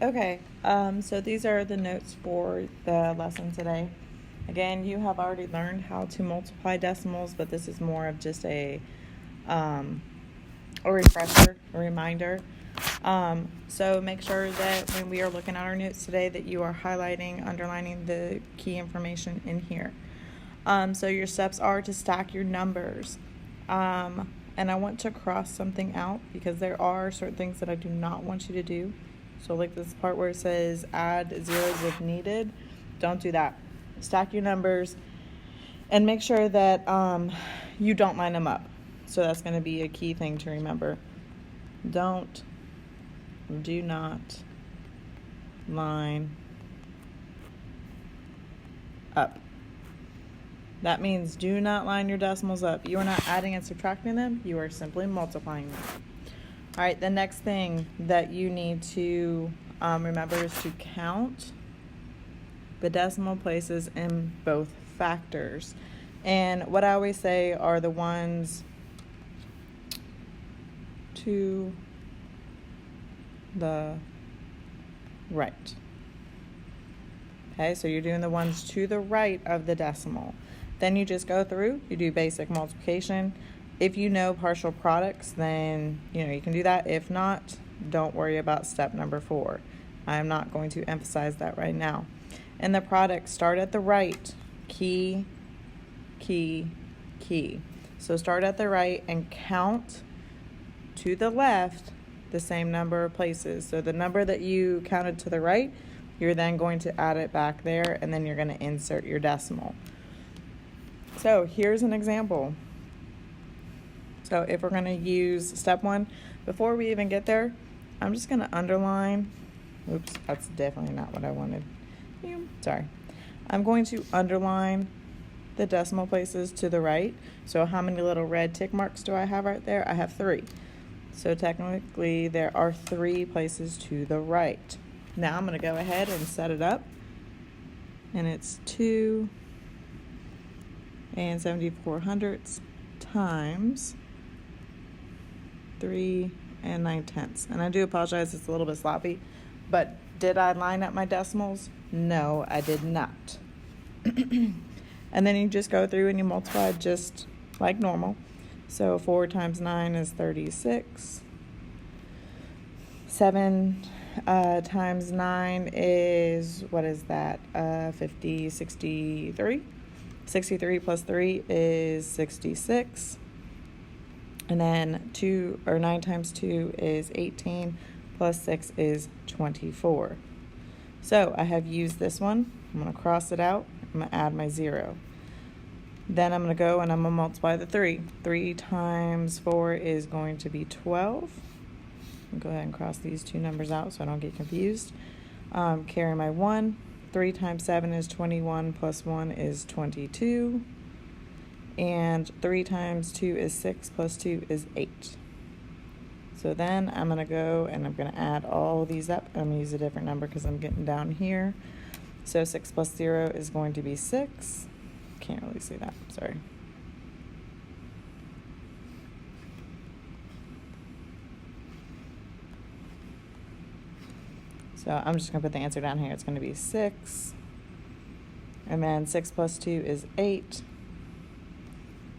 Okay, so these are the notes for the lesson today. Again, you have already learned how to multiply decimals, but this is more of just a refresher, a reminder. So make sure that when we are looking at our notes today that you are highlighting, underlining the key information in here. So your steps are to stack your numbers. And I want to cross something out because there are certain things that I do not want you to do. So like this part where it says add zeros if needed, don't do that. Stack your numbers and make sure that you don't line them up. So that's going to be a key thing to remember. Do not line up. That means do not line your decimals up. You are not adding and subtracting them. You are simply multiplying them. All right, the next thing that you need to remember is to count the decimal places in both factors. And what I always say are the ones to the right. Okay, so you're doing the ones to the right of the decimal. Then you just go through, you do basic multiplication. If you know partial products, then you can do that. If not, don't worry about step number 4. I'm not going to emphasize that right now. And the products start at the right. Key. So start at the right and count to the left the same number of places. So the number that you counted to the right, you're then going to add it back there, and then you're going to insert your decimal. So here's an example. So if we're going to use step 1, before we even get there, I'm just going to underline. Oops, that's definitely not what I wanted. Sorry. I'm going to underline the decimal places to the right. So how many little red tick marks do I have right there? I have 3. So technically there are 3 places to the right. Now I'm going to go ahead and set it up. And it's 2 and 74/100 times 3 and 9/10. And I do apologize, it's a little bit sloppy, but did I line up my decimals? No, I did not. And then you just go through and you multiply just like normal. So 4 times 9 is 36. 7 times 9 is, what is that? 63. 63 plus 3 is 66. And then 9 times 2 is 18, plus 6 is 24. So I have used this one. I'm going to cross it out. I'm going to add my 0. Then I'm going to go and I'm going to multiply the 3. 3 times 4 is going to be 12. I'll go ahead and cross these two numbers out so I don't get confused. Carry my 1. 3 times 7 is 21, plus 1 is 22. And 3 times 2 is 6, plus 2 is 8. So then I'm going to go and I'm going to add all these up. I'm going to use a different number because I'm getting down here. So 6 plus 0 is going to be 6. Can't really see that, sorry. So I'm just going to put the answer down here. It's going to be 6. And then 6 plus 2 is 8.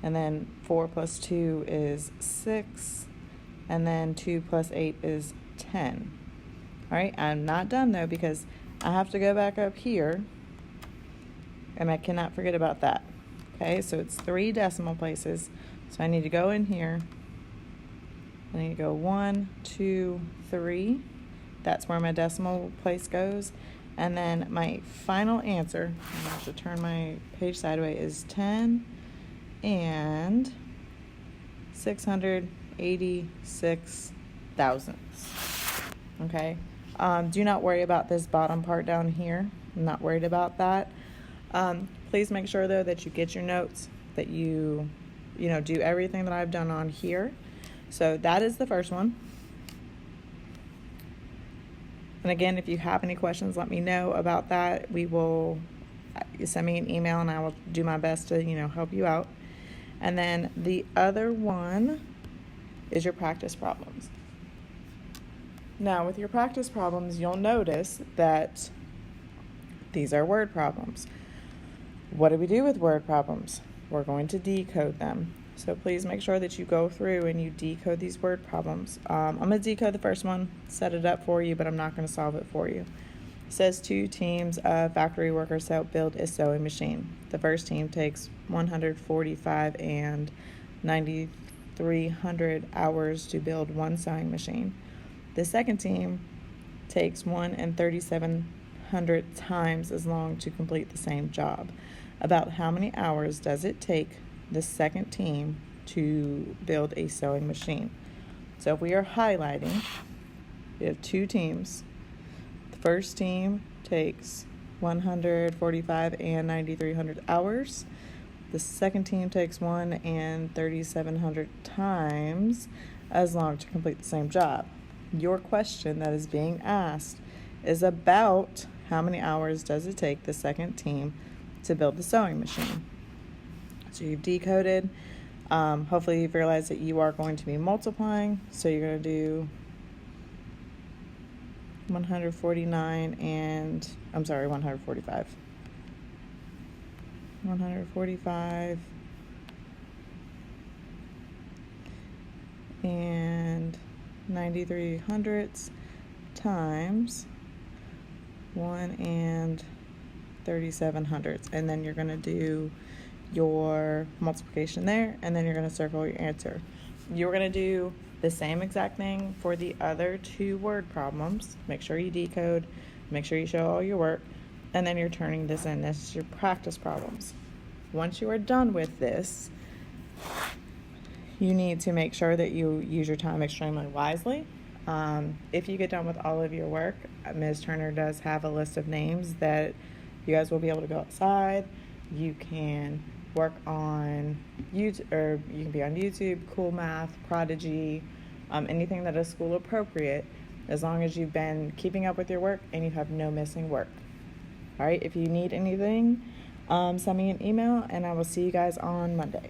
And then 4 plus 2 is 6. And then 2 plus 8 is 10. All right, I'm not done though because I have to go back up here. And I cannot forget about that. Okay, so it's 3 decimal places. So I need to go in here. I need to go 1, 2, 3. That's where my decimal place goes. And then my final answer, I'm going to have to turn my page sideways, is 10 and 686 thousandths. Okay, do not worry about this bottom part down here. I'm not worried about that. Please make sure though that you get your notes, that you do everything that I've done on here. So that is the first one. And again, if you have any questions, let me know about that. Send me an email and I will do my best to help you out. And then the other one is your practice problems. Now, with your practice problems, you'll notice that these are word problems. What do we do with word problems? We're going to decode them. So please make sure that you go through and you decode these word problems. I'm going to decode the first one, set it up for you, but I'm not going to solve it for you. It says 2 teams of factory workers help build a sewing machine. The first team takes 145 and 9,300 hours to build one sewing machine. The second team takes 1 and 3,700 times as long to complete the same job. About how many hours does it take the second team to build a sewing machine? So if we are highlighting, we have 2 teams. The first team takes 145 and 9,300 hours. The second team takes 1 and 3,700 times as long to complete the same job. Your question that is being asked is about how many hours does it take the second team to build the sewing machine. So you've decoded. Hopefully you've realized that you are going to be multiplying. So you're going to do 145. 145 and 9,300 times 1 and 3,700, and then you're going to do your multiplication there, and then you're going to circle your answer. You're going to do the same exact thing for the other 2 word problems. Make sure you decode, make sure you show all your work, and then you're turning this in. This is your practice problems. Once you are done with this, you need to make sure that you use your time extremely wisely. If you get done with all of your work, Ms. Turner does have a list of names that you guys will be able to go outside. You can work on YouTube, or you can be on YouTube, Cool Math, Prodigy, anything that is school appropriate, as long as you've been keeping up with your work and you have no missing work. All right, if you need anything, send me an email, and I will see you guys on Monday.